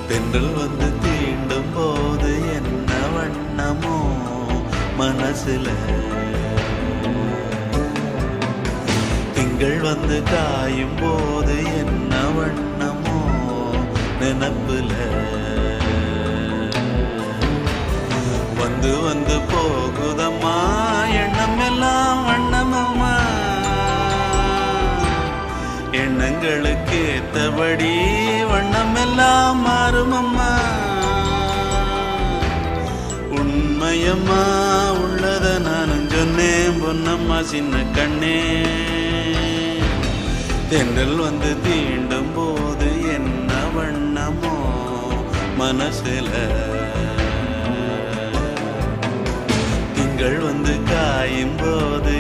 தென்றல் வந்து தீண்டும் போது என்ன வண்ணமோ மனசுல, திங்கள் வந்து காயும் போது என்ன வண்ணமோ நினப்புல, வந்து வந்து போகுதம்மா எண்ணம் எல்லாம் வண்ணமம்மா, எண்ணங்களுக்கு ஏத்தபடி வண்ணம் எல்லாம் மாறுமம்மா. உண்மையம்மா உள்ளத நானும் சொன்னேன் பொன்னம்மா சின்ன கண்ணே, தென்றல் வந்து தீண்டும் போது என்ன வண்ணமோ மனசுல, திங்கள் வந்து காயும் போது